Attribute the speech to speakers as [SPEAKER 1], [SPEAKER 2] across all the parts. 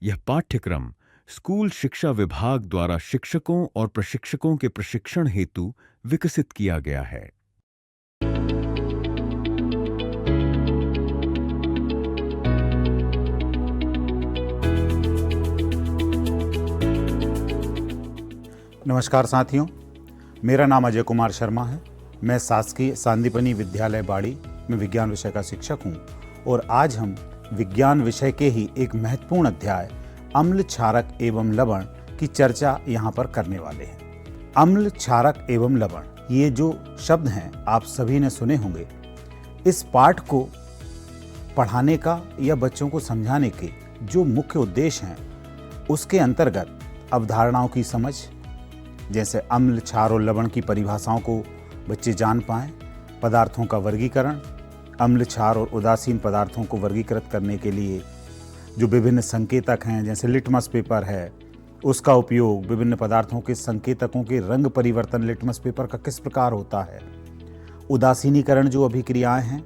[SPEAKER 1] यह पाठ्यक्रम स्कूल शिक्षा विभाग द्वारा शिक्षकों और प्रशिक्षकों के प्रशिक्षण हेतु विकसित किया गया है।
[SPEAKER 2] नमस्कार साथियों, मेरा नाम अजय कुमार शर्मा है। मैं शासकीय सांदीपनि विद्यालय बाड़ी में विज्ञान विषय का शिक्षक हूं और आज हम विज्ञान विषय के ही एक महत्वपूर्ण अध्याय अम्ल, क्षारक एवं लवण की चर्चा यहाँ पर करने वाले हैं। अम्ल, क्षारक एवं लवण, ये जो शब्द हैं आप सभी ने सुने होंगे। इस पाठ को पढ़ाने का या बच्चों को समझाने के जो मुख्य उद्देश्य हैं उसके अंतर्गत अवधारणाओं की समझ, जैसे अम्ल, क्षार और लवण की परिभाषाओं को बच्चे जान पाएं, पदार्थों का वर्गीकरण, अम्ल, क्षार और उदासीन पदार्थों को वर्गीकृत करने के लिए जो विभिन्न संकेतक हैं, जैसे लिटमस पेपर है, उसका उपयोग, विभिन्न पदार्थों के संकेतकों के रंग परिवर्तन लिटमस पेपर का किस प्रकार होता है, उदासीनीकरण जो अभिक्रियाएं हैं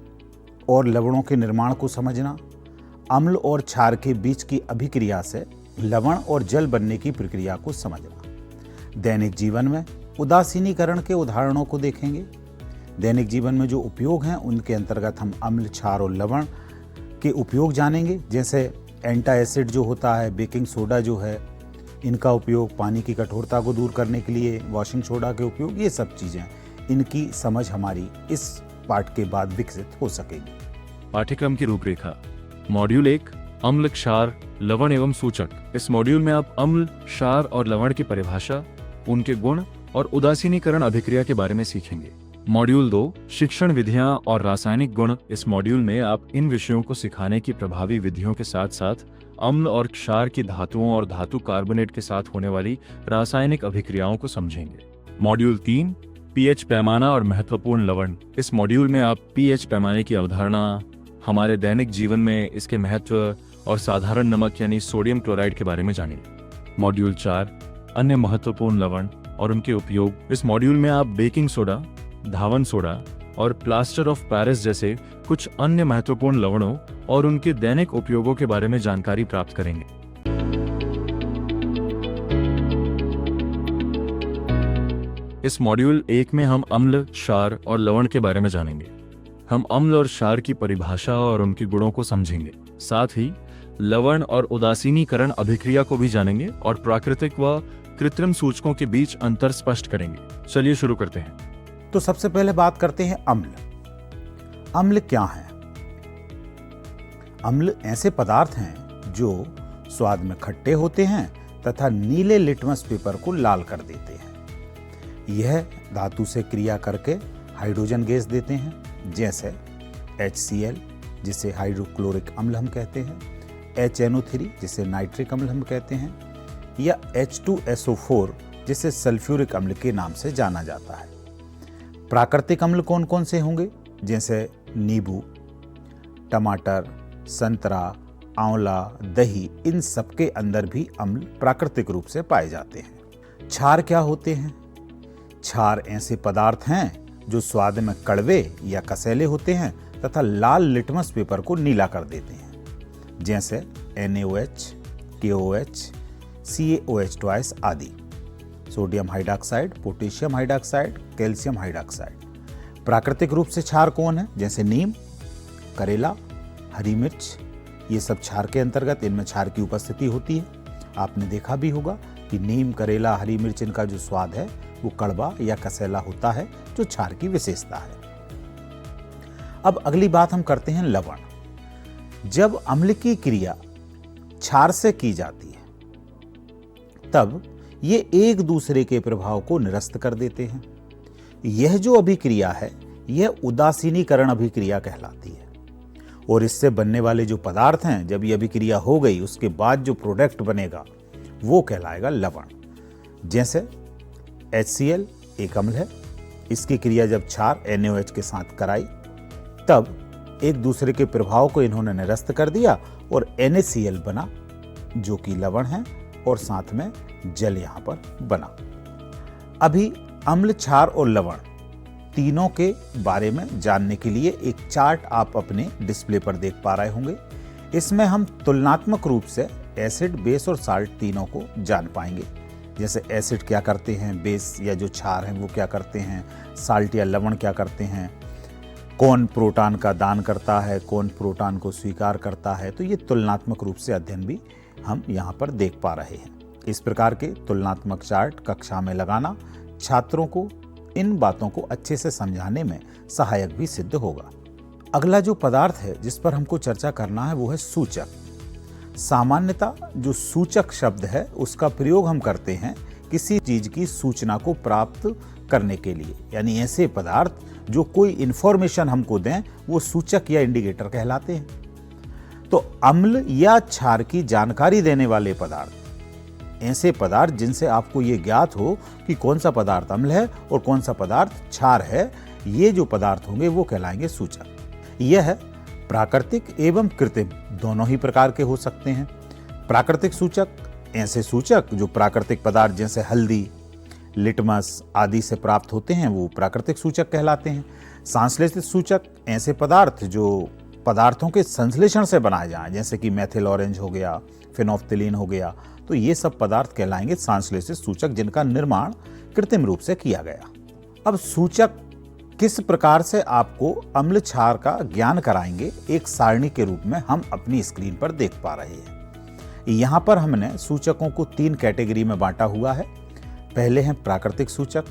[SPEAKER 2] और लवणों के निर्माण को समझना, अम्ल और क्षार के बीच की अभिक्रिया से लवण और जल बनने की प्रक्रिया को समझना। दैनिक जीवन में उदासीनीकरण के उदाहरणों को देखेंगे। दैनिक जीवन में जो उपयोग हैं उनके अंतर्गत हम अम्ल, क्षार और लवण के उपयोग जानेंगे, जैसे एंटा एसिड जो होता है, बेकिंग सोडा जो है, इनका उपयोग पानी की कठोरता को दूर करने के लिए, वॉशिंग सोडा के उपयोग, ये सब चीज़ें, इनकी समझ हमारी इस पाठ के बाद विकसित हो सकेगी।
[SPEAKER 3] पाठ्यक्रम की रूपरेखा। मॉड्यूल 1, अम्ल, क्षार, लवण एवं सूचक। इस मॉड्यूल में आप अम्ल, क्षार और लवण की परिभाषा, उनके गुण और उदासीनीकरण अभिक्रिया के बारे में सीखेंगे। मॉड्यूल 2, शिक्षण विधियां और रासायनिक गुण। इस मॉड्यूल में आप इन विषयों को सिखाने की प्रभावी विधियों के साथ साथ अम्ल और क्षार की धातुओं और धातु कार्बोनेट के साथ होने वाली रासायनिक अभिक्रियाओं को समझेंगे। मॉड्यूल 3, पीएच पैमाना और महत्वपूर्ण लवण। इस मॉड्यूल में आप पीएच पैमाने की अवधारणा, हमारे दैनिक जीवन में इसके महत्व और साधारण नमक यानी सोडियम क्लोराइड के बारे में जानेंगे। मॉड्यूल 4, अन्य महत्वपूर्ण लवण और उनके उपयोग। इस मॉड्यूल में आप बेकिंग सोडा, धावन सोडा और प्लास्टर ऑफ पेरिस जैसे कुछ अन्य महत्वपूर्ण लवणों और उनके दैनिक उपयोगों के बारे में जानकारी प्राप्त करेंगे। इस मॉड्यूल 1 में हम अम्ल, क्षार और लवण के बारे में जानेंगे। हम अम्ल और क्षार की परिभाषा और उनके गुणों को समझेंगे। साथ ही लवण और उदासीनीकरण अभिक्रिया को भी जानेंगे और प्राकृतिक व कृत्रिम सूचकों के बीच अंतर स्पष्ट करेंगे। चलिए शुरू करते हैं।
[SPEAKER 2] तो सबसे पहले बात करते हैं अम्ल। अम्ल क्या है? अम्ल ऐसे पदार्थ हैं जो स्वाद में खट्टे होते हैं तथा नीले लिटमस पेपर को लाल कर देते हैं। यह धातु से क्रिया करके हाइड्रोजन गैस देते हैं, जैसे HCl जिसे हाइड्रोक्लोरिक अम्ल हम कहते हैं, HNO3 जिसे नाइट्रिक अम्ल हम कहते हैं, या H2SO4 जिसे सल्फ्यूरिक अम्ल के नाम से जाना जाता है। प्राकृतिक अम्ल कौन कौन से होंगे? जैसे नींबू, टमाटर, संतरा, आंवला, दही, इन सब के अंदर भी अम्ल प्राकृतिक रूप से पाए जाते हैं। क्षार क्या होते हैं? क्षार ऐसे पदार्थ हैं जो स्वाद में कड़वे या कसैले होते हैं तथा लाल लिटमस पेपर को नीला कर देते हैं, जैसे NaOH, KOH, CaOH2 आदि। Sodium hydroxide, potassium hydroxide, calcium hydroxide. प्राकृतिक रूप से क्षार कौन है? जैसे नीम, करेला, हरी मिर्च, ये सब क्षार के अंतर्गत, इनमें क्षार की उपस्थिति होती है। आपने देखा भी होगा कि नीम, करेला, हरी मिर्च, इनका जो स्वाद है वो कड़वा या कसैला होता है, जो क्षार की विशेषता है। अब अगली बात हम करते हैं लवण। जब अम्ल की क्रिया क्षार से की जाती है तब ये एक दूसरे के प्रभाव को निरस्त कर देते हैं। यह जो अभिक्रिया है यह उदासीनीकरण अभिक्रिया कहलाती है और इससे बनने वाले जो पदार्थ हैं, जब ये अभिक्रिया हो गई उसके बाद जो प्रोडक्ट बनेगा वो कहलाएगा लवण। जैसे HCl एक अम्ल है, इसकी क्रिया जब क्षार NaOH के साथ कराई तब एक दूसरे के प्रभाव को इन्होंने निरस्त कर दिया और NaCl बना, जो कि लवण है, और साथ में जल यहां पर बना। अभी अम्ल, क्षार और लवण तीनों के बारे में जानने के लिए एक चार्ट आप अपने डिस्प्ले पर देख पा रहे होंगे। इसमें हम तुलनात्मक रूप से एसिड, बेस और साल्ट तीनों को जान पाएंगे। जैसे एसिड क्या करते हैं, बेस या जो क्षार हैं वो क्या करते हैं, साल्ट या लवण क्या करते हैं, कौन प्रोटॉन का दान करता है, कौन प्रोटॉन को स्वीकार करता है। तो ये तुलनात्मक रूप से अध्ययन भी हम यहाँ पर देख पा रहे हैं। इस प्रकार के तुलनात्मक चार्ट कक्षा में लगाना छात्रों को इन बातों को अच्छे से समझाने में सहायक भी सिद्ध होगा। अगला जो पदार्थ है जिस पर हमको चर्चा करना है वो है सूचक। सामान्यतः जो सूचक शब्द है उसका प्रयोग हम करते हैं किसी चीज की सूचना को प्राप्त करने के लिए, यानी ऐसे पदार्थ जो कोई इंफॉर्मेशन हमको दें वो सूचक या इंडिकेटर कहलाते हैं। तो अम्ल या क्षार की जानकारी देने वाले पदार्थ, ऐसे पदार्थ जिनसे आपको ये ज्ञात हो कि कौन सा पदार्थ अम्ल है और कौन सा पदार्थ क्षार है, ये जो पदार्थ होंगे वो कहलाएंगे सूचक। यह प्राकृतिक एवं कृत्रिम दोनों ही प्रकार के हो सकते हैं। प्राकृतिक सूचक, ऐसे सूचक जो प्राकृतिक पदार्थ जैसे हल्दी, लिटमस आदि से प्राप्त होते हैं वो प्राकृतिक सूचक कहलाते हैं। संश्लेषित सूचक, ऐसे पदार्थ जो पदार्थों के संश्लेषण से बनाए जाएं, जैसे कि मेथिल ऑरेंज हो गया, फिनोफ्थिलीन हो गया, तो ये सब पदार्थ कहलाएंगे संश्लेषित सूचक जिनका निर्माण कृत्रिम रूप से किया गया। अब सूचक किस प्रकार से आपको अम्ल क्षार का ज्ञान कराएंगे एक सारणी के रूप में हम अपनी स्क्रीन पर देख पा रहे हैं। यहाँ पर हमने सूचकों को 3 कैटेगरी में बांटा हुआ है। पहले हैं प्राकृतिक सूचक,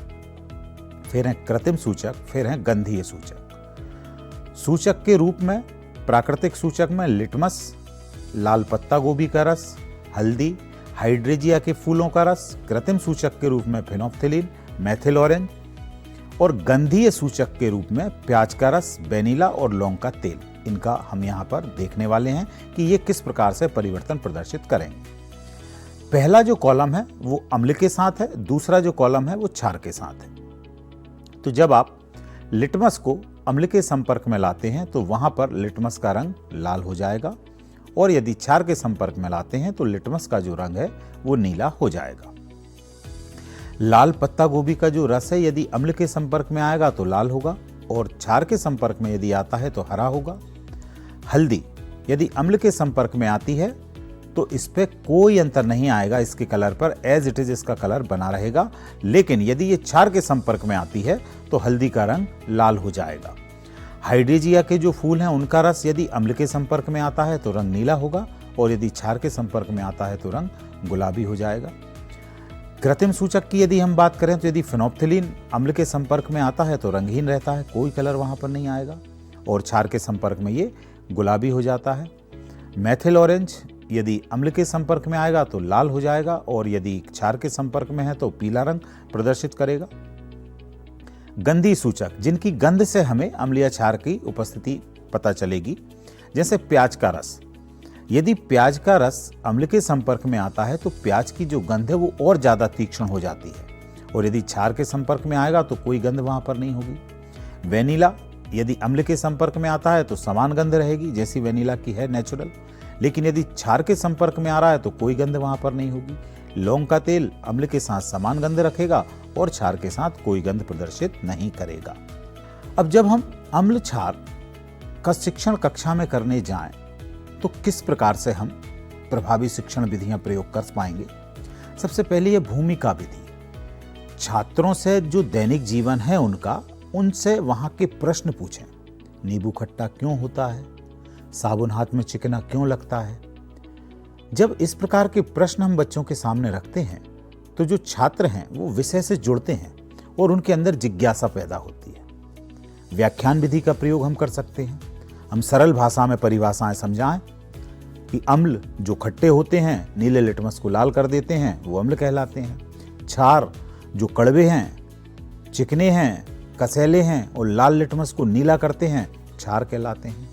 [SPEAKER 2] फिर हैं कृत्रिम सूचक, फिर हैं गंधीय सूचक। सूचक के रूप में प्राकृतिक सूचक में लिटमस, लाल पत्ता गोभी का रस, हल्दी, हाइड्रेजिया के फूलों का रस। कृत्रिम सूचक के रूप में फिनोफ्थिलीन, मेथिल ऑरेंज। और गंधीय सूचक के रूप में प्याज का रस, वेनिला और लौंग का तेल। इनका हम यहाँ पर देखने वाले हैं कि ये किस प्रकार से परिवर्तन प्रदर्शित करेंगे। पहला जो कॉलम है वो अम्ल के साथ है, दूसरा जो कॉलम है वो क्षार के साथ है। तो जब आप लिटमस को अम्ल के संपर्क में लाते हैं तो वहां पर लिटमस का रंग लाल हो जाएगा, और यदि क्षार के संपर्क में लाते हैं तो लिटमस का जो रंग है वो नीला हो जाएगा। लाल पत्ता गोभी का जो रस है यदि अम्ल के संपर्क में आएगा तो लाल होगा, और क्षार के संपर्क में यदि आता है तो हरा होगा। हल्दी यदि अम्ल के संपर्क में आती है तो इस पे कोई अंतर नहीं आएगा, इसके कलर पर एज इट इज इसका कलर बना रहेगा। लेकिन यदि ये क्षार के संपर्क में आती है तो हल्दी का रंग लाल हो जाएगा। हाइड्रेजिया के जो फूल हैं उनका रस यदि अम्ल के संपर्क में आता है तो रंग नीला होगा, और यदि क्षार के संपर्क में आता है तो रंग गुलाबी हो जाएगा। कृत्रिम सूचक की यदि हम बात करें तो यदि फिनोफ्थिलीन अम्ल के संपर्क में आता है तो रंगहीन रहता है, कोई कलर वहां पर नहीं आएगा, और क्षार के संपर्क में ये गुलाबी हो जाता है। मेथिल ऑरेंज यदि अम्ल के संपर्क में आएगा तो लाल हो जाएगा, और यदि क्षार के संपर्क में है तो पीला रंग प्रदर्शित करेगा। गंधीय सूचक जिनकी गंध से हमें अम्ल या क्षार की उपस्थिति पता चलेगी, जैसे प्याज का रस। यदि प्याज का रस अम्ल के संपर्क में आता है तो प्याज की जो गंध है वो और ज्यादा तीक्ष्ण हो जाती है, और यदि क्षार के संपर्क में आएगा तो कोई गंध वहां पर नहीं होगी। वेनिला यदि अम्ल के संपर्क में आता है तो समान गंध रहेगी जैसी वेनिला की है नेचुरल, लेकिन यदि क्षार के संपर्क में आ रहा है तो कोई गंध वहां पर नहीं होगी। लौंग का तेल अम्ल के साथ समान गंध रखेगा और क्षार के साथ कोई गंध प्रदर्शित नहीं करेगा। अब जब हम अम्ल क्षार का शिक्षण कक्षा में करने जाएं तो किस प्रकार से हम प्रभावी शिक्षण विधियां प्रयोग कर पाएंगे। सबसे पहले यह भूमिका विधि। छात्रों से जो दैनिक जीवन है उनसे वहां के प्रश्न पूछें। नींबू खट्टा क्यों होता है, साबुन हाथ में चिकना क्यों लगता है। जब इस प्रकार के प्रश्न हम बच्चों के सामने रखते हैं तो जो छात्र हैं वो विषय से जुड़ते हैं और उनके अंदर जिज्ञासा पैदा होती है। व्याख्यान विधि का प्रयोग हम कर सकते हैं। हम सरल भाषा में परिभाषाएं समझाएं कि अम्ल जो खट्टे होते हैं, नीले लिटमस को लाल कर देते हैं, वो अम्ल कहलाते हैं। क्षार जो कड़वे हैं, चिकने हैं, कसैले हैं और लाल लिटमस को नीला करते हैं, क्षार कहलाते हैं।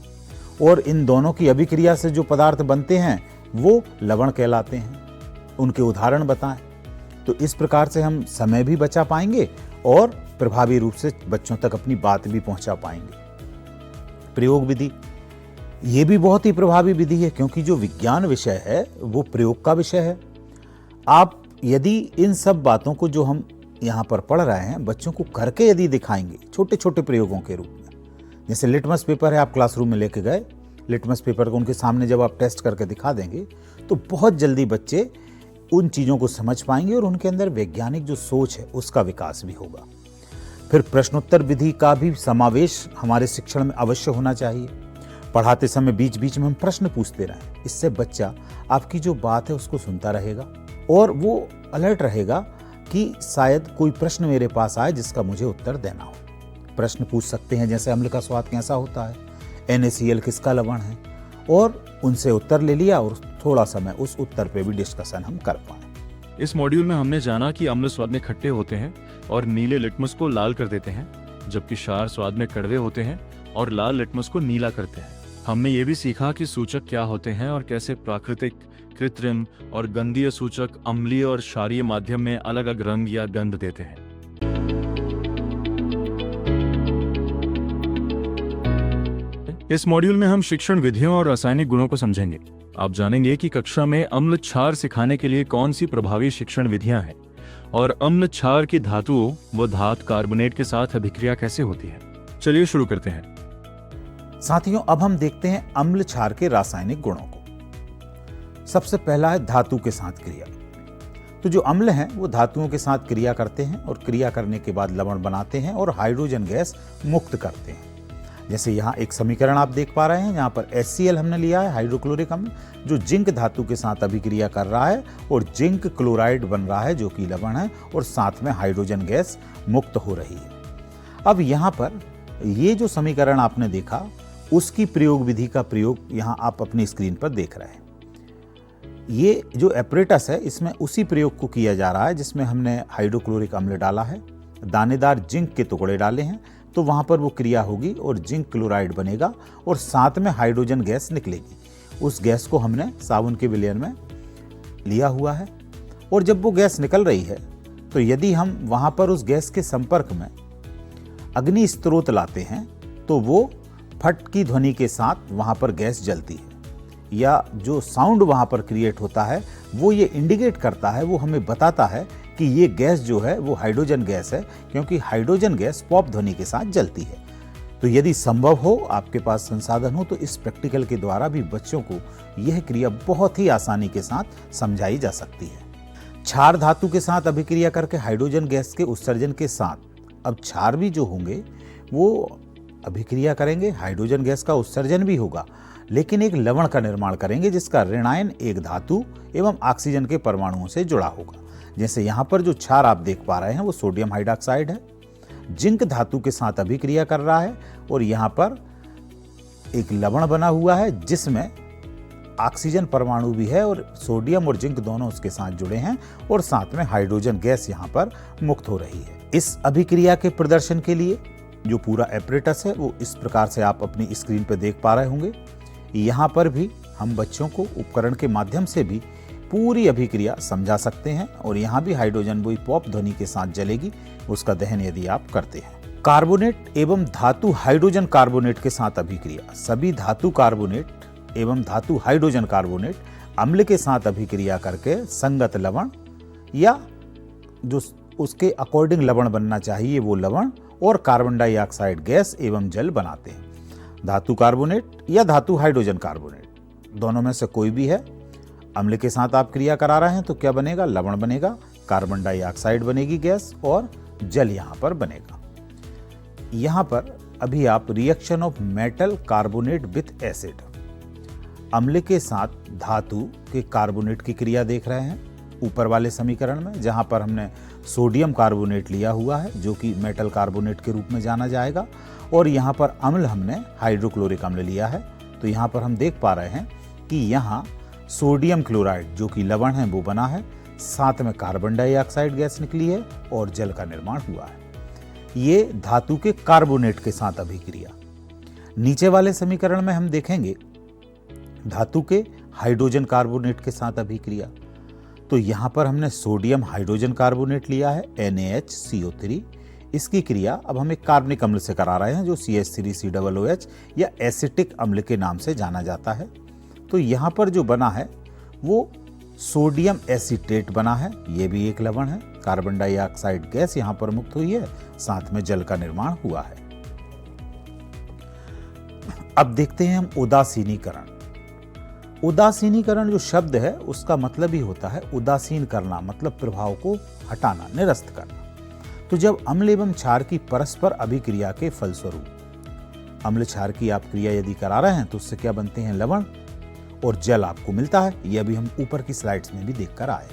[SPEAKER 2] और इन दोनों की अभिक्रिया से जो पदार्थ बनते हैं वो लवण कहलाते हैं। उनके उदाहरण बताएं। तो इस प्रकार से हम समय भी बचा पाएंगे और प्रभावी रूप से बच्चों तक अपनी बात भी पहुंचा पाएंगे। प्रयोग विधि, ये भी बहुत ही प्रभावी विधि है क्योंकि जो विज्ञान विषय है वो प्रयोग का विषय है। आप यदि इन सब बातों को जो हम यहाँ पर पढ़ रहे हैं बच्चों को करके यदि दिखाएंगे छोटे छोटे प्रयोगों के रूप में, जैसे लिटमस पेपर है, आप क्लासरूम में लेके गए, लिटमस पेपर को उनके सामने जब आप टेस्ट करके दिखा देंगे तो बहुत जल्दी बच्चे उन चीज़ों को समझ पाएंगे और उनके अंदर वैज्ञानिक जो सोच है उसका विकास भी होगा। फिर प्रश्नोत्तर विधि का भी समावेश हमारे शिक्षण में अवश्य होना चाहिए। पढ़ाते समय बीच बीच में हम प्रश्न पूछते रहें, इससे बच्चा आपकी जो बात है उसको सुनता रहेगा और वो अलर्ट रहेगा कि शायद कोई प्रश्न मेरे पास आए जिसका मुझे उत्तर देना हो। प्रश्न पूछ सकते हैं जैसे अम्ल का स्वाद कैसा होता है, NaCl किसका लवण है, और उनसे उत्तर ले लिया और थोड़ा समय उस उत्तर पे भी डिस्कशन हम कर पाए।
[SPEAKER 3] इस मॉड्यूल में हमने जाना कि अम्ल स्वाद में खट्टे होते हैं और नीले लिटमस को लाल कर देते हैं, जबकि क्षार स्वाद में कड़वे होते हैं और लाल लिटमस को नीला करते हैं। हमने ये भी सीखा कि सूचक क्या होते हैं और कैसे प्राकृतिक, कृत्रिम और गंधीय सूचक अम्लीय और क्षारीय माध्यम में अलग अलग रंग या गंध देते हैं। इस मॉड्यूल में हम शिक्षण विधियों और रासायनिक गुणों को समझेंगे। आप जानेंगे कि कक्षा में अम्ल क्षार सिखाने के लिए कौन सी प्रभावी शिक्षण विधियां हैं और अम्ल क्षार की धातुओं व धातु कार्बोनेट के साथ अभिक्रिया कैसे होती है। चलिए शुरू करते हैं।
[SPEAKER 2] साथियों, अब हम देखते हैं अम्ल क्षार के रासायनिक गुणों को। सबसे पहला है धातु के साथ क्रिया। तो जो अम्ल हैं वो धातुओं के साथ क्रिया करते हैं और क्रिया करने के बाद लवण बनाते हैं और हाइड्रोजन गैस मुक्त करते हैं। जैसे यहाँ एक समीकरण आप देख पा रहे हैं, यहाँ पर HCl हमने लिया है, हाइड्रोक्लोरिक अम्ल, जो जिंक धातु के साथ अभिक्रिया कर रहा है और जिंक क्लोराइड बन रहा है जो कि लवण है और साथ में हाइड्रोजन गैस मुक्त हो रही है। अब यहाँ पर ये जो समीकरण आपने देखा उसकी प्रयोग विधि का प्रयोग यहाँ आप अपनी स्क्रीन पर देख रहे हैं। ये जो एपरेटस है इसमें उसी प्रयोग को किया जा रहा है जिसमें हमने हाइड्रोक्लोरिक अम्ल डाला है, दानेदार जिंक के टुकड़े डाले हैं, तो वहाँ पर वो क्रिया होगी और जिंक क्लोराइड बनेगा और साथ में हाइड्रोजन गैस निकलेगी। उस गैस को हमने साबुन के विलयन में लिया हुआ है और जब वो गैस निकल रही है तो यदि हम वहाँ पर उस गैस के संपर्क में अग्नि स्रोत लाते हैं तो वो फट की ध्वनि के साथ वहाँ पर गैस जलती है, या जो साउंड वहाँ पर क्रिएट होता है वो ये इंडिकेट करता है, वो हमें बताता है कि ये गैस जो है वो हाइड्रोजन गैस है, क्योंकि हाइड्रोजन गैस पॉप ध्वनि के साथ जलती है। तो यदि संभव हो, आपके पास संसाधन हो, तो इस प्रैक्टिकल के द्वारा भी बच्चों को यह क्रिया बहुत ही आसानी के साथ समझाई जा सकती है। क्षार धातु के साथ अभिक्रिया करके हाइड्रोजन गैस के उत्सर्जन के साथ अब क्षार भी जो होंगे वो अभिक्रिया करेंगे, हाइड्रोजन गैस का उत्सर्जन भी होगा, लेकिन एक लवण का निर्माण करेंगे जिसका ऋणायन एक धातु एवं ऑक्सीजन के परमाणुओं से जुड़ा होगा। जैसे यहाँ पर जो क्षार आप देख पा रहे हैं वो सोडियम हाइड्रॉक्साइड है, जिंक धातु के साथ अभिक्रिया कर रहा है और यहाँ पर एक लवण बना हुआ है जिसमें ऑक्सीजन परमाणु भी है और सोडियम और जिंक दोनों उसके साथ जुड़े हैं और साथ में हाइड्रोजन गैस यहाँ पर मुक्त हो रही है। इस अभिक्रिया के प्रदर्शन के लिए जो पूरा एपरेटस है वो इस प्रकार से आप अपनी स्क्रीन पर देख पा रहे होंगे। यहाँ पर भी हम बच्चों को उपकरण के माध्यम से भी पूरी अभिक्रिया समझा सकते हैं और यहाँ भी हाइड्रोजन वही पॉप ध्वनि के साथ जलेगी, उसका दहन यदि आप करते हैं। कार्बोनेट एवं धातु हाइड्रोजन कार्बोनेट के साथ अभिक्रिया। सभी धातु कार्बोनेट एवं धातु हाइड्रोजन कार्बोनेट अम्ल के साथ अभिक्रिया करके संगत लवण या जो उसके अकॉर्डिंग लवण बनना चाहिए वो लवण और कार्बन डाइऑक्साइड गैस एवं जल बनाते हैं। धातु कार्बोनेट या धातु हाइड्रोजन कार्बोनेट दोनों में से कोई भी है, अम्ल के साथ आप क्रिया करा रहे हैं तो क्या बनेगा, लवण बनेगा, कार्बन डाइऑक्साइड बनेगी गैस और जल यहाँ पर बनेगा। यहाँ पर अभी आप reaction of metal carbonate with acid, अम्ल के साथ धातु के कार्बोनेट की क्रिया देख रहे हैं ऊपर वाले समीकरण में, जहाँ पर हमने सोडियम कार्बोनेट लिया हुआ है जो कि मेटल कार्बोनेट के रूप में जाना जाएगा और यहाँ पर अम्ल हमने हाइड्रोक्लोरिक अम्ल लिया है। तो यहाँ पर हम देख पा रहे हैं कि यहाँ सोडियम क्लोराइड जो कि लवण है वो बना है, साथ में कार्बन डाइऑक्साइड गैस निकली है और जल का निर्माण हुआ है। ये धातु के कार्बोनेट के साथ अभिक्रिया। नीचे वाले समीकरण में हम देखेंगे धातु के हाइड्रोजन कार्बोनेट के साथ अभिक्रिया। तो यहाँ पर हमने सोडियम हाइड्रोजन कार्बोनेट लिया है NaHCO3। इसकी क्रिया अब हम एक कार्बनिक अम्ल से करा रहे हैं जो CH3COOH या एसिटिक अम्ल के नाम से जाना जाता है। तो यहाँ पर जो बना है वो सोडियम एसीटेट बना है, ये भी एक लवण है, कार्बन डाइऑक्साइड गैस यहाँ पर मुक्त हुई है, साथ में जल का निर्माण हुआ है। अब देखते हैं हम उदासीनीकरण। उदासीनीकरण जो शब्द है उसका मतलब ही होता है उदासीन करना, मतलब प्रभाव को हटाना, निरस्त करना। तो जब अम्ल एवं क्षार की परस्पर अभिक्रिया के फलस्वरूप अम्ल क्षार की आप क्रिया यदि करा रहे हैं तो उससे क्या बनते हैं, लवण और जल आपको मिलता है। यह अभी हम ऊपर की स्लाइड्स में भी देखकर आए।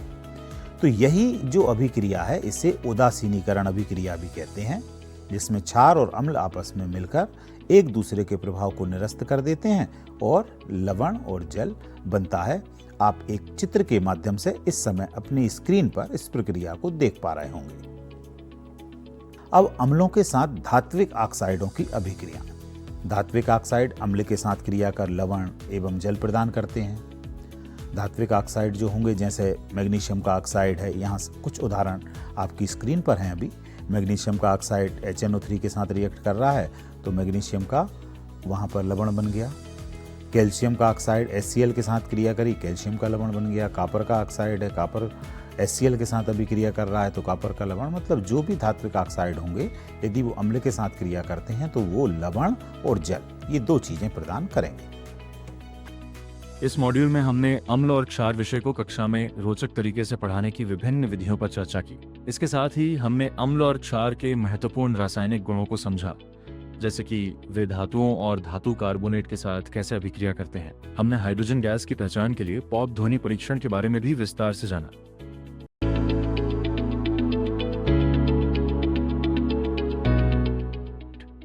[SPEAKER 2] तो यही जो अभिक्रिया है इसे उदासीनीकरण अभिक्रिया भी कहते हैं, जिसमें क्षार और अम्ल आपस में मिलकर एक दूसरे के प्रभाव को निरस्त कर देते हैं और लवण और जल बनता है। आप एक चित्र के माध्यम से इस समय अपनी स्क्रीन पर इस प्रक्रिया को देख पा रहे होंगे। अब अम्लों के साथ धात्विक ऑक्साइडों की अभिक्रिया। धात्विक ऑक्साइड अम्ल के साथ क्रिया कर लवण एवं जल प्रदान करते हैं। धात्विक ऑक्साइड जो होंगे, जैसे मैग्नीशियम का ऑक्साइड है, यहाँ कुछ उदाहरण आपकी स्क्रीन पर हैं। अभी मैग्नीशियम का ऑक्साइड HNO3 के साथ रिएक्ट कर रहा है तो मैग्नीशियम का वहाँ पर लवण बन गया। कैल्शियम का ऑक्साइड HCl के साथ क्रिया करी, कैल्शियम का लवण बन गया। कापर का ऑक्साइड है, कापर HCl के साथ अभिक्रिया कर रहा है तो कापर का लवण। मतलब जो भी धात्विक ऑक्साइड होंगे यदि वो अम्ल के साथ क्रिया करते हैं तो वो लवण और जल, ये दो चीजें प्रदान करेंगे।
[SPEAKER 3] इस मॉड्यूल में हमने अम्ल और क्षार विषय को कक्षा में रोचक तरीके से पढ़ाने की विभिन्न विधियों पर चर्चा की। इसके साथ ही हमने अम्ल और क्षार के महत्वपूर्ण रासायनिक गुणों को समझा, जैसे कि वे धातुओं और धातु कार्बोनेट के साथ कैसे अभिक्रिया करते हैं। हमने हाइड्रोजन गैस की पहचान के लिए पॉप ध्वनि परीक्षण के बारे में भी विस्तार से जाना।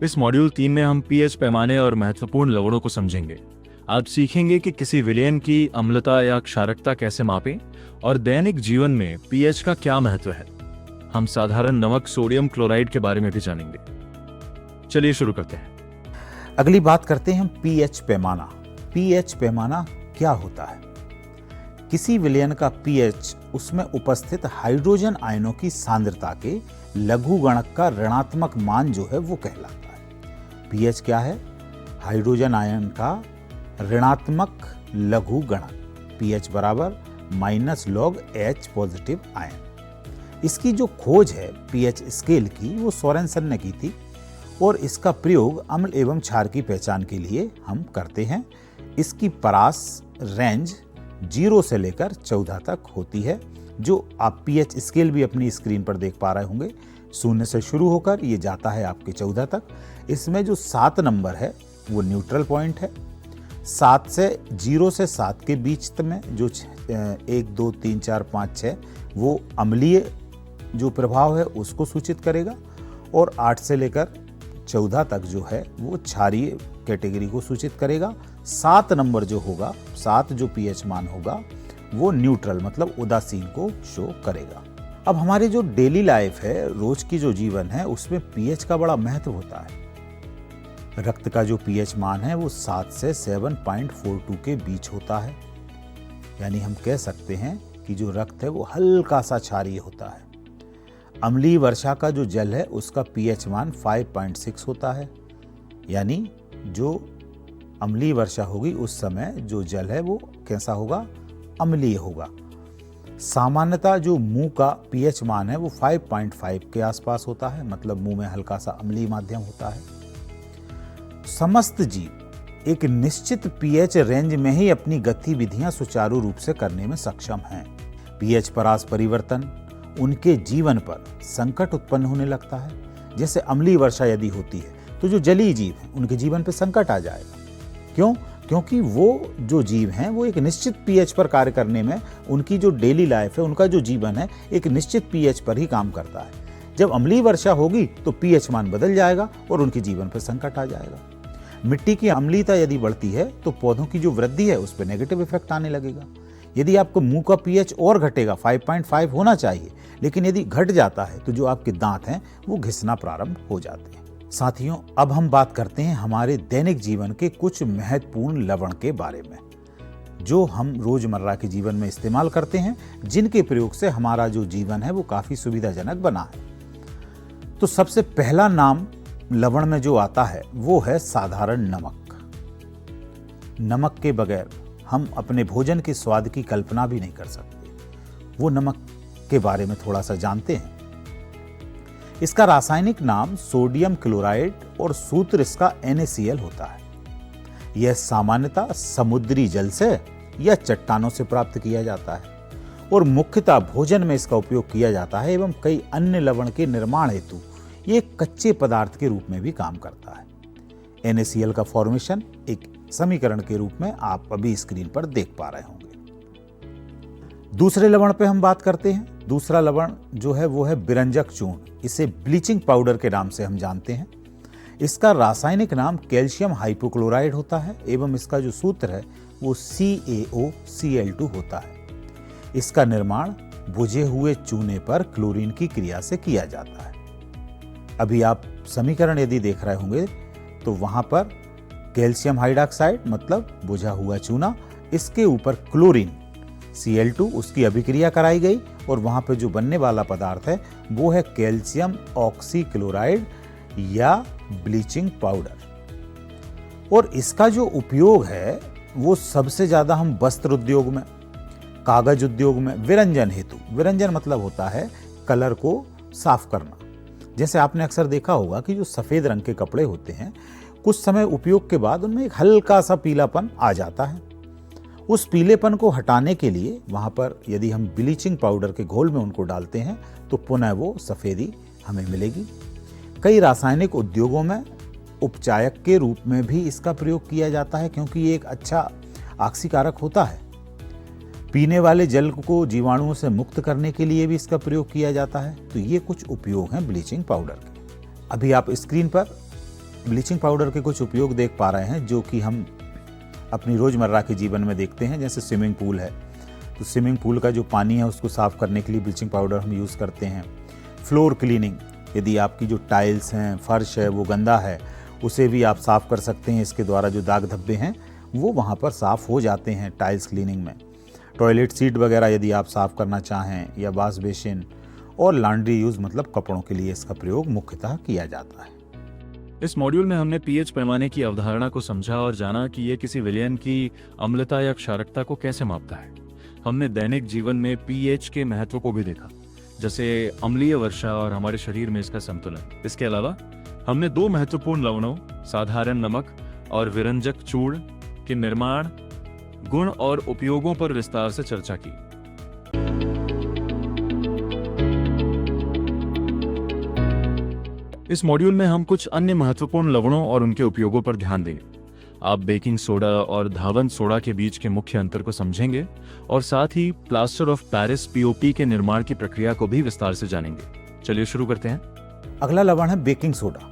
[SPEAKER 3] इस मॉड्यूल 3 में हम pH पैमाने और महत्वपूर्ण लवणों को समझेंगे। आप सीखेंगे कि किसी विलयन की अम्लता या क्षारकता कैसे मापें और दैनिक जीवन में pH का क्या महत्व है। हम साधारण नमक सोडियम क्लोराइड के बारे में भी जानेंगे। चलिए शुरू करते हैं।
[SPEAKER 2] अगली बात करते हैं pH पैमाना। pH पैमाना क्या होता है? किसी विलयन का pH उसमें उपस्थित हाइड्रोजन आयनों की सांद्रता के लघु गणक का ऋणात्मक मान जो है वो कहलाता है। pH क्या है? हाइड्रोजन आयन का ऋणात्मक लघु गणक। pH बराबर -log H पॉजिटिव आयन। इसकी जो खोज है pH स्केल की वो सोरेनसन ने की थी और इसका प्रयोग अम्ल एवं क्षार की पहचान के लिए हम करते हैं। इसकी परास रेंज 0 से लेकर 14 तक होती है, जो आप pH स्केल भी अपनी स्क्रीन पर देख पा रहे होंगे। 0 से शुरू होकर ये जाता है आपके 14 तक। इसमें जो 7 नंबर है वो न्यूट्रल पॉइंट है। 0 से 7 के बीच में जो 1 2 3 4 5 6 वो अम्लीय जो प्रभाव है उसको सूचित करेगा और 8 से लेकर 14 तक जो है वो क्षारीय कैटेगरी को सूचित करेगा। 7 नंबर जो होगा, 7 जो pH मान होगा वो न्यूट्रल मतलब उदासीन को शो करेगा। अब हमारे जो डेली लाइफ है, रोज की जो जीवन है, उसमें pH का बड़ा महत्व होता है। रक्त का जो pH मान है वो 7 से 7.42 के बीच होता है। यानी हम कह सकते हैं कि जो रक्त है वो हल्का सा क्षारीय होता है। अम्लीय वर्षा का जो जल है उसका pH मान 5.6 होता है। यानी जो अम्लीय वर्षा होगी उस समय जो जल है वो कैसा होगा? अम्लीय होगा। सामान्यतः जो मुंह का pH मान है वो 5.5 के आसपास होता है, मतलब मुंह में हल्का सा अम्लीय माध्यम होता है। समस्त जीव एक निश्चित pH रेंज में ही अपनी गतिविधियां सुचारू रूप से करने में सक्षम हैं। pH परास परिवर्तन उनके जीवन पर संकट उत्पन्न होने लगता है। जैसे अम्लीय वर्षा यदि होती है तो जो जलीय जीव हैं उनके जीवन पर संकट आ जाएगा। क्यों? क्योंकि वो जो जीव हैं वो एक निश्चित pH पर कार्य करने में, उनकी जो डेली लाइफ है, उनका जो जीवन है एक निश्चित pH पर ही काम करता है। जब अम्लीय वर्षा होगी तो pH मान बदल जाएगा और उनके जीवन पर संकट आ जाएगा। मिट्टी की अम्लीयता यदि बढ़ती है तो पौधों की जो वृद्धि है उस पर नेगेटिव इफेक्ट आने लगेगा। यदि आपको मुंह का pH और घटेगा, 5.5 होना चाहिए, लेकिन यदि घट जाता है तो जो आपके दांत हैं वो घिसना प्रारंभ हो जाते हैं। साथियों, अब हम बात करते हैं हमारे दैनिक जीवन के कुछ महत्वपूर्ण लवण के बारे में, जो हम रोजमर्रा के जीवन में इस्तेमाल करते हैं, जिनके प्रयोग से हमारा जो जीवन है वो काफी सुविधाजनक बना है। तो सबसे पहला नाम लवण में जो आता है वो है साधारण नमक। नमक के बगैर हम अपने भोजन के स्वाद की कल्पना भी नहीं कर सकते। वो नमक के बारे में थोड़ा सा जानते हैं। इसका रासायनिक नाम सोडियम क्लोराइड और सूत्र इसका NaCl होता है। यह सामान्यतः समुद्री जल से या चट्टानों से प्राप्त किया जाता है और मुख्यतः भोजन में इसका उपयोग किया जाता है एवं कई अन्य लवण के निर्माण हेतु ये एक कच्चे पदार्थ के रूप में भी काम करता है। NaCl का फॉर्मेशन एक समीकरण के रूप में आप अभी स्क्रीन पर देख पा रहे होंगे। दूसरे लवण पे हम बात करते हैं। दूसरा लवण जो है वो है बिरंजक चूर्ण। इसे ब्लीचिंग पाउडर के नाम से हम जानते हैं। इसका रासायनिक नाम कैल्शियम हाइपोक्लोराइड होता है एवं इसका जो सूत्र है वो CaOCl2 होता है। इसका निर्माण बुझे हुए चूने पर क्लोरीन की क्रिया से किया जाता है। अभी आप समीकरण यदि देख रहे होंगे तो वहां पर कैल्शियम हाइड्रॉक्साइड मतलब बुझा हुआ चूना, इसके ऊपर क्लोरीन Cl2 उसकी अभिक्रिया कराई गई और वहां पर जो बनने वाला पदार्थ है वो है कैल्शियम ऑक्सीक्लोराइड या ब्लीचिंग पाउडर। और इसका जो उपयोग है वो सबसे ज्यादा हम वस्त्र उद्योग में, कागज उद्योग में, विरंजन हेतु, विरंजन मतलब होता है कलर को साफ करना। जैसे आपने अक्सर देखा होगा कि जो सफेद रंग के कपड़े होते हैं कुछ समय उपयोग के बाद उनमें एक हल्का सा पीलापन आ जाता है। उस पीलेपन को हटाने के लिए वहां पर यदि हम ब्लीचिंग पाउडर के घोल में उनको डालते हैं तो पुनः वो सफेदी हमें मिलेगी। कई रासायनिक उद्योगों में उपचायक के रूप में भी इसका प्रयोग किया जाता है क्योंकि ये एक अच्छा ऑक्सीकारक होता है। पीने वाले जल को जीवाणुओं से मुक्त करने के लिए भी इसका प्रयोग किया जाता है। तो ये कुछ उपयोग हैं ब्लीचिंग पाउडर के। अभी आप स्क्रीन पर ब्लीचिंग पाउडर के कुछ उपयोग देख पा रहे हैं जो कि हम अपनी रोजमर्रा के जीवन में देखते हैं। जैसे स्विमिंग पूल है तो स्विमिंग पूल का जो पानी है उसको साफ करने के लिए ब्लीचिंग पाउडर हम यूज़ करते हैं। फ्लोर क्लीनिंग, यदि आपकी जो टाइल्स हैं, फर्श है वो गंदा है उसे भी आप साफ कर सकते हैं। इसके द्वारा जो दाग धब्बे हैं वो वहाँ पर साफ हो जाते हैं टाइल्स क्लीनिंग में। टॉयलेट सीट वगैरह यदि आप साफ करना चाहें या वॉश बेसिन और लॉन्ड्री यूज मतलब कपड़ों के लिए इसका प्रयोग मुख्यतः किया जाता है।
[SPEAKER 3] इस मॉड्यूल में हमने पीएच पैमाने की अवधारणा को समझा और जाना कि यह किसी विलयन की अम्लता या क्षारकता को कैसे मापता है। हमने दैनिक जीवन में पीएच के महत्व को भी देखा, जैसे अम्लीय वर्षा और हमारे शरीर में इसका संतुलन। इसके अलावा हमने दो महत्वपूर्ण लवणों साधारण नमक और विरंजक चूर्ण के निर्माण, गुण और उपयोगों पर विस्तार से चर्चा की। इस मॉड्यूल में हम कुछ अन्य महत्वपूर्ण लवणों और उनके उपयोगों पर ध्यान देंगे। आप बेकिंग सोडा और धावन सोडा के बीच के मुख्य अंतर को समझेंगे और साथ ही प्लास्टर ऑफ पेरिस POP के निर्माण की प्रक्रिया को भी विस्तार से जानेंगे। चलिए शुरू करते हैं।
[SPEAKER 2] अगला लवण है बेकिंग सोडा।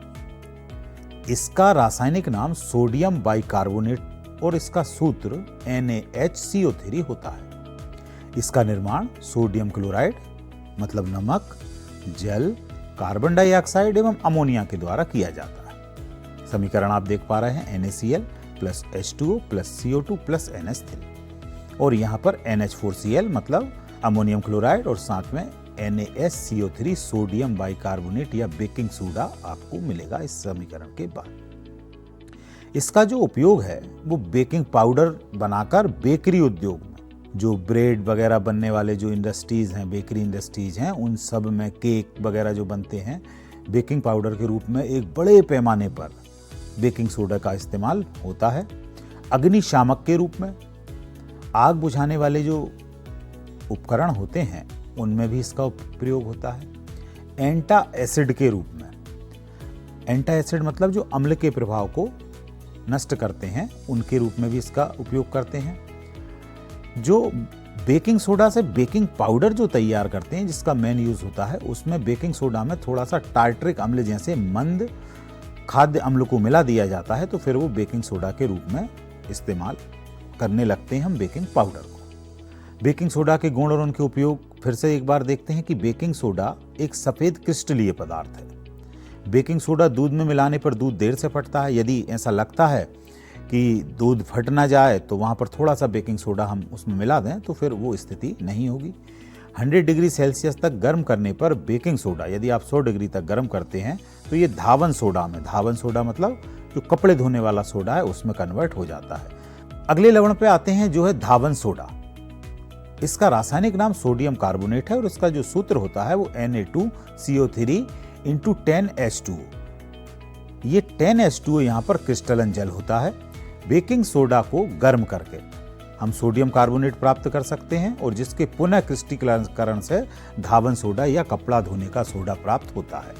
[SPEAKER 2] इसका रासायनिक नाम सोडियम बाइकार्बोनेट और इसका सूत्र NaHCO3 होता है। इसका निर्माण सोडियम क्लोराइड मतलब नमक, जल, कार्बन डाइऑक्साइड एवं अमोनिया के द्वारा किया जाता है। समीकरण आप देख पा रहे हैं NaCl plus H2O plus CO2 plus NH3 और यहाँ पर NH4Cl मतलब अमोनियम क्लोराइड और साथ में NaSCO3 सोडियम बाइकार्बोनेट या बेकिंग सोडा आपको मिलेगा इस समीकरण के बाद। इसका जो उपयोग है वो बेकिंग पाउडर बनाकर बेकरी उद्योग में जो ब्रेड वगैरह बनने वाले जो इंडस्ट्रीज हैं, बेकरी इंडस्ट्रीज हैं, उन सब में केक वगैरह जो बनते हैं बेकिंग पाउडर के रूप में एक बड़े पैमाने पर बेकिंग सोडा का इस्तेमाल होता है। अग्निशामक के रूप में आग बुझाने वाले जो उपकरण होते हैं उनमें भी इसका प्रयोग होता है। एंटा एसिड के रूप में, एंटा एसिड मतलब जो अम्ल के प्रभाव को नष्ट करते हैं उनके रूप में भी इसका उपयोग करते हैं। जो बेकिंग सोडा से बेकिंग पाउडर जो तैयार करते हैं जिसका मेन यूज होता है उसमें बेकिंग सोडा में थोड़ा सा टार्टरिक अम्ल जैसे मंद खाद्य अम्ल को मिला दिया जाता है तो फिर वो बेकिंग सोडा के रूप में इस्तेमाल करने लगते हैं हम बेकिंग पाउडर को। बेकिंग सोडा के गुण और उनके उपयोग फिर से एक बार देखते हैं कि बेकिंग सोडा एक सफेद क्रिस्टलीय पदार्थ है। बेकिंग सोडा दूध में मिलाने पर दूध देर से फटता है। यदि ऐसा लगता है कि दूध फट ना जाए तो वहाँ पर थोड़ा सा बेकिंग सोडा हम उसमें मिला दें तो फिर वो स्थिति नहीं होगी। 100 डिग्री सेल्सियस तक गर्म करने पर बेकिंग सोडा यदि आप 100 डिग्री तक गर्म करते हैं तो ये धावन सोडा में, धावन सोडा मतलब जो कपड़े धोने वाला सोडा है उसमें कन्वर्ट हो जाता है। अगले लवण पे आते हैं जो है धावन सोडा। इसका रासायनिक नाम सोडियम कार्बोनेट है और इसका जो सूत्र होता है वो Na2CO3 × 10H2O। ये 10H2O यहाँ पर क्रिस्टलन जल होता है। बेकिंग सोडा को गर्म करके हम सोडियम कार्बोनेट प्राप्त कर सकते हैं और जिसके पुनः क्रिस्टलीकरण से धावन सोडा या कपड़ा धोने का सोडा प्राप्त होता है।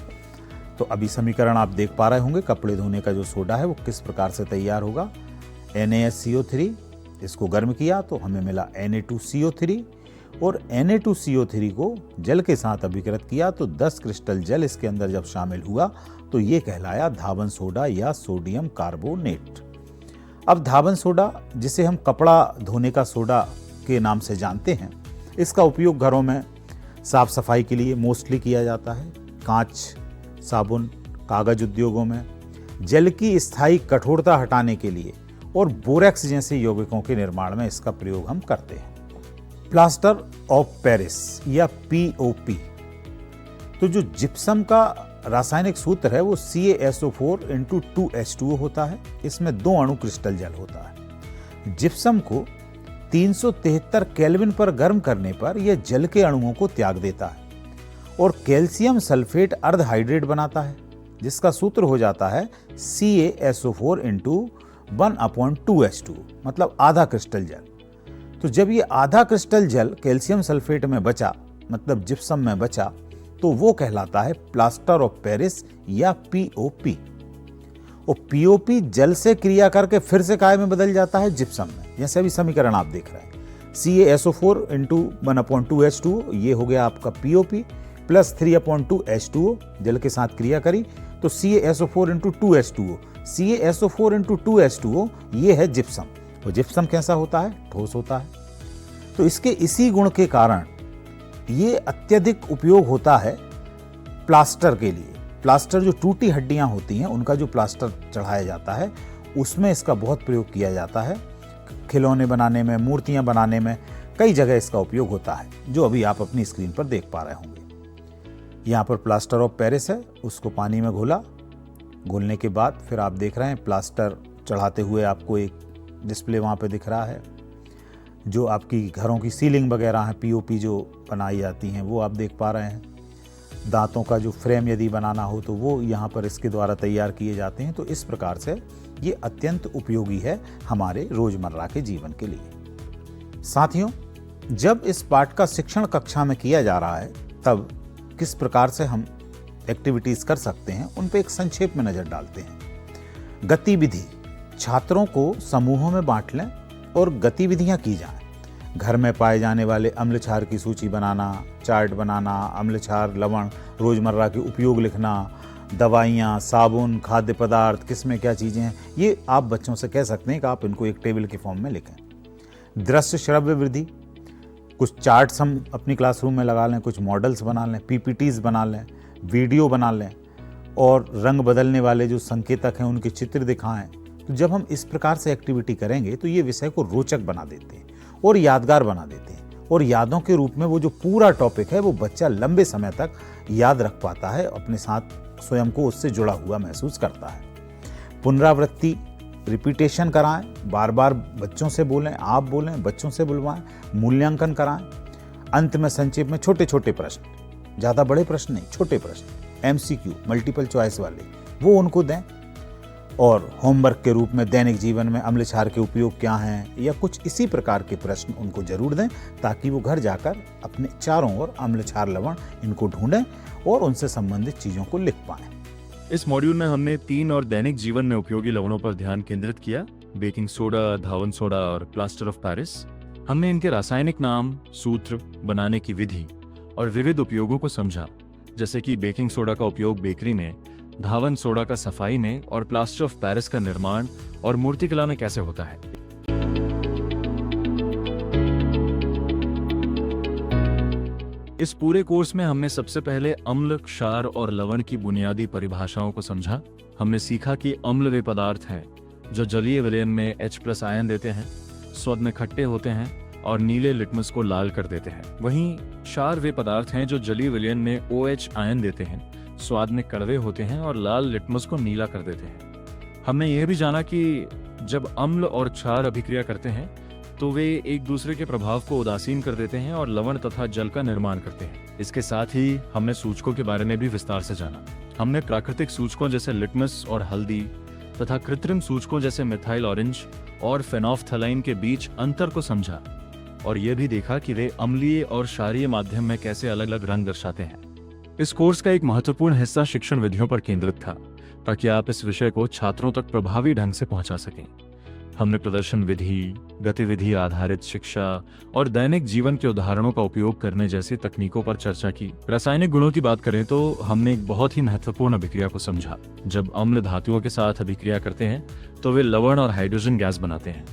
[SPEAKER 2] तो अभी समीकरण आप देख पा रहे होंगे, कपड़े धोने का जो सोडा है वो किस प्रकार से तैयार होगा। NaSCO3, इसको गर्म किया तो हमें मिला Na2CO3 और Na2CO3 को जल के साथ अभिकृत किया तो 10 क्रिस्टल जल इसके अंदर जब शामिल हुआ तो ये कहलाया धावन सोडा या सोडियम कार्बोनेट। अब धावन सोडा, जिसे हम कपड़ा धोने का सोडा के नाम से जानते हैं, इसका उपयोग घरों में साफ सफाई के लिए मोस्टली किया जाता है। कांच, साबुन, कागज उद्योगों में जल की स्थायी कठोरता हटाने के लिए और बोरेक्स जैसे यौगिकों के निर्माण में इसका प्रयोग हम करते हैं। प्लास्टर ऑफ पेरिस या POP, तो जो जिप्सम का रासायनिक सूत्र है वो CaSO4 होता है। इसमें 2 अणु क्रिस्टल जल होता है। जिप्सम को 373 केल्विन पर गर्म करने पर यह जल के अणुओं को त्याग देता है और कैल्शियम सल्फेट अर्धहाइड्रेट बनाता है, जिसका सूत्र हो जाता है CaSO4 1/2H2, मतलब आधा क्रिस्टल जल। तो जब ये आधा क्रिस्टल जल कैल्शियम सल्फेट में बचा, मतलब जिप्सम में बचा, तो वो कहलाता है प्लास्टर ऑफ पेरिस या POP। और POP जल से क्रिया करके फिर से काय में बदल जाता है, जिप्सम में। जैसे अभी समीकरण आप देख रहे हैं, CaSO4 1/2H2, ये हो गया आपका POP, प्लस 3/2H2O जल के साथ क्रिया करी तो CaSO4 2H2O। CaSO4 2H2O ये है जिप्सम। और जिप्सम कैसा होता है? ठोस होता है। तो इसके इसी गुण के कारण ये अत्यधिक उपयोग होता है प्लास्टर के लिए। प्लास्टर, जो टूटी हड्डियां होती हैं उनका जो प्लास्टर चढ़ाया जाता है, उसमें इसका बहुत प्रयोग किया जाता है। खिलौने बनाने में, मूर्तियां बनाने में कई जगह इसका उपयोग होता है, जो अभी आप अपनी स्क्रीन पर देख पा रहे होंगे। यहाँ पर प्लास्टर ऑफ पेरिस है, उसको पानी में घोला। घोलने के बाद फिर आप देख रहे हैं प्लास्टर चढ़ाते हुए आपको एक डिस्प्ले वहाँ पे दिख रहा है। जो आपकी घरों की सीलिंग वगैरह है, POP जो बनाई जाती हैं, वो आप देख पा रहे हैं। दांतों का जो फ्रेम यदि बनाना हो तो वो यहाँ पर इसके द्वारा तैयार किए जाते हैं। तो इस प्रकार से ये अत्यंत उपयोगी है हमारे रोजमर्रा के जीवन के लिए। साथियों, जब इस पाठ का शिक्षण कक्षा में किया जा रहा है, तब किस प्रकार से हम एक्टिविटीज कर सकते हैं उन पे एक संक्षेप में नजर डालते हैं। गतिविधि, छात्रों को समूहों में बांट लें और गतिविधियां की जाएं। घर में पाए जाने वाले अम्ल क्षार की सूची बनाना, चार्ट बनाना, अम्ल क्षार, लवण, रोजमर्रा के उपयोग लिखना, दवाइयाँ, साबुन, खाद्य पदार्थ, किसमें क्या चीज़ें हैं, ये आप बच्चों से कह सकते हैं कि आप इनको एक टेबल के फॉर्म में लिखें। दृश्य श्रव्य वृद्धि, कुछ चार्ट्स हम अपनी क्लासरूम में लगा लें, कुछ मॉडल्स बना लें, PPTs बना लें, वीडियो बना लें और रंग बदलने वाले जो संकेतक हैं उनके चित्र दिखाएं। तो जब हम इस प्रकार से एक्टिविटी करेंगे तो ये विषय को रोचक बना देते हैं और यादगार बना देते हैं, और यादों के रूप में वो जो पूरा टॉपिक है वो बच्चा लंबे समय तक याद रख पाता है, अपने साथ स्वयं को उससे जुड़ा हुआ महसूस करता है। पुनरावृत्ति, रिपीटेशन कराएं, बार बार बच्चों से बोलें, आप बोलें, बच्चों से बुलवाएं, मूल्यांकन कराएं। अंत में संक्षेप में छोटे छोटे प्रश्न, ज़्यादा बड़े प्रश्न नहीं, छोटे प्रश्न, MCQ, मल्टीपल चॉइस वाले, वो उनको दें। और होमवर्क के रूप में दैनिक जीवन में अम्ल क्षार के उपयोग क्या हैं या कुछ इसी प्रकार के प्रश्न उनको जरूर दें, ताकि वो घर जाकर अपने चारों ओर अम्ल क्षार लवण इनको ढूंढें और उनसे संबंधित चीज़ों को लिख पाएं।
[SPEAKER 3] इस मॉड्यूल में हमने 3 और दैनिक जीवन में उपयोगी लवणों पर ध्यान केंद्रित किया, बेकिंग सोडा, धावन सोडा और प्लास्टर ऑफ पेरिस। हमने इनके रासायनिक नाम, सूत्र, बनाने की विधि और विविध उपयोगों को समझा, जैसे कि बेकिंग सोडा का उपयोग बेकरी में, धावन सोडा का सफाई में और प्लास्टर ऑफ पेरिस का निर्माण और मूर्तिकला में कैसे होता है। इस पूरे कोर्स में हमने सबसे पहले अम्ल, क्षार और लवण की बुनियादी परिभाषाओं को समझा। हमने सीखा कि अम्ल वे पदार्थ हैं जो जलीय विलयन में H+ आयन देते हैं, स्वाद में खट्टे होते हैं और नीले लिटमस को लाल कर देते हैं। वहीं क्षार वे पदार्थ हैं जो जलीय विलयन में OH आयन देते हैं, स्वाद में कड़वे होते हैं और लाल लिटमस को नीला कर देते हैं। हमने यह भी जाना कि जब अम्ल और क्षार अभिक्रिया करते हैं तो वे एक दूसरे के प्रभाव को उदासीन कर देते हैं और लवण तथा जल का निर्माण करते हैं। इसके साथ ही हमने सूचकों के बारे में भी विस्तार से जाना। हमने प्राकृतिक सूचकों जैसे लिटमस और हल्दी, तथा कृत्रिम सूचकों जैसे मिथाइल ऑरेंज और फेनोल्फथालीन के बीच अंतर को समझा और यह भी देखा कि वे अम्लीय और क्षारीय माध्यम में कैसे अलग अलग रंग दर्शाते हैं। इस कोर्स का एक महत्वपूर्ण हिस्सा शिक्षण विधियों पर केंद्रित था ताकि आप इस विषय को छात्रों तक प्रभावी ढंग से पहुंचा सकें। हमने प्रदर्शन विधि, गतिविधि आधारित शिक्षा और दैनिक जीवन के उदाहरणों का उपयोग करने जैसी तकनीकों पर चर्चा की। रासायनिक गुणों की बात करें तो हमने एक बहुत ही महत्वपूर्ण अभिक्रिया को समझा। जब अम्ल धातुओं के साथ अभिक्रिया करते हैं तो वे लवण और हाइड्रोजन गैस बनाते हैं।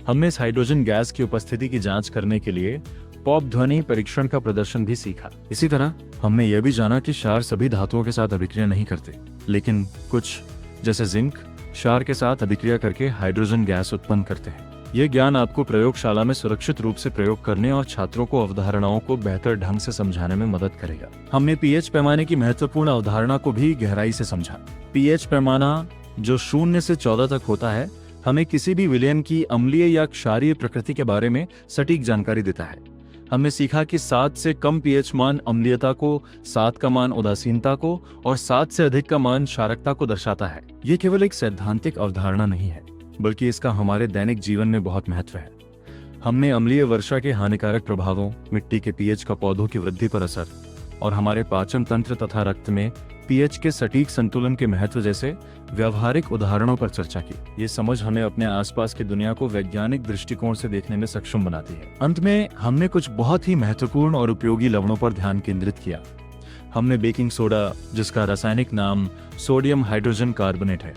[SPEAKER 3] हमने इस हाइड्रोजन गैस की उपस्थिति की जांच करने के लिए पॉप ध्वनि परीक्षण का प्रदर्शन भी सीखा। इसी तरह हमने यह भी जाना कि क्षार सभी धातुओं के साथ अभिक्रिया नहीं करते, लेकिन कुछ जैसे जिंक क्षार के साथ अभिक्रिया करके हाइड्रोजन गैस उत्पन्न करते हैं। यह ज्ञान आपको प्रयोगशाला में सुरक्षित रूप से प्रयोग करने और छात्रों को अवधारणाओं को बेहतर ढंग से समझाने में मदद करेगा। हमने पीएच पैमाने की महत्वपूर्ण अवधारणा को भी गहराई से समझा। पीएच पैमाना जो 0 से 14 तक होता है, हमें किसी भी विलयन की अम्लीय या क्षारीय प्रकृति के बारे में सटीक जानकारी देता है। हमने सीखा कि 7 से कम पीएच मान अम्लीयता को, 7 का मान उदासीनता को और 7 से अधिक का मान क्षारकता को दर्शाता है। ये केवल एक सैद्धांतिक अवधारणा नहीं है, बल्कि इसका हमारे दैनिक जीवन में बहुत महत्व है। हमने अम्लीय वर्षा के हानिकारक प्रभावों, मिट्टी के पीएच का पौधों की वृद्धि पर असर और हमारे पाचन तंत्र तथा रक्त में पीएच के सटीक संतुलन के महत्व जैसे व्यवहारिक उदाहरणों पर चर्चा की। ये समझ हमें अपने आसपास की दुनिया को वैज्ञानिक दृष्टिकोण से देखने में सक्षम बनाती है। अंत में हमने कुछ बहुत ही महत्वपूर्ण और उपयोगी लवणों पर ध्यान केंद्रित किया। हमने बेकिंग सोडा, जिसका रासायनिक नाम सोडियम हाइड्रोजन कार्बोनेट है,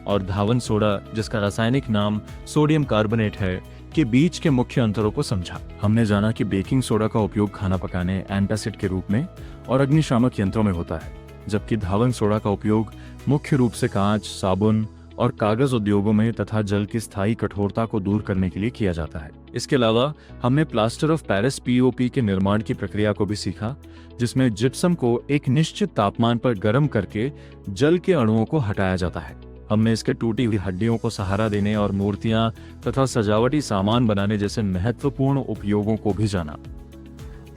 [SPEAKER 3] और धावन सोडा, जिसका रासायनिक नाम सोडियम कार्बोनेट है, के बीच के मुख्य अंतरों को समझा। हमने जाना कि बेकिंग सोडा का उपयोग खाना पकाने, एंटासिड के रूप में और अग्निशामक यंत्रों में होता है, जबकि धावन सोडा का उपयोग मुख्य रूप से कांच, साबुन और कागज उद्योगों में तथा जल की स्थायी कठोरता को दूर करने के लिए किया जाता है। इसके अलावा हमने प्लास्टर ऑफ पेरिस (POP) के निर्माण की प्रक्रिया को भी सीखा, जिसमें जिप्सम को एक निश्चित तापमान पर गर्म करके जल के अणुओं को हटाया जाता है। हमने इसके टूटी हुई हड्डियों को सहारा देने और मूर्तियां तथा सजावटी सामान बनाने जैसे महत्वपूर्ण उपयोगों को भी जाना।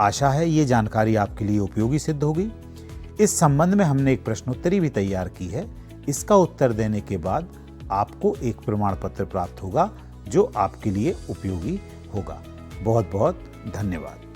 [SPEAKER 2] आशा है ये जानकारी आपके लिए उपयोगी सिद्ध होगी। इस संबंध में हमने एक प्रश्नोत्तरी भी तैयार की है। इसका उत्तर देने के बाद आपको एक प्रमाण पत्र प्राप्त होगा जो आपके लिए उपयोगी होगा। बहुत बहुत धन्यवाद।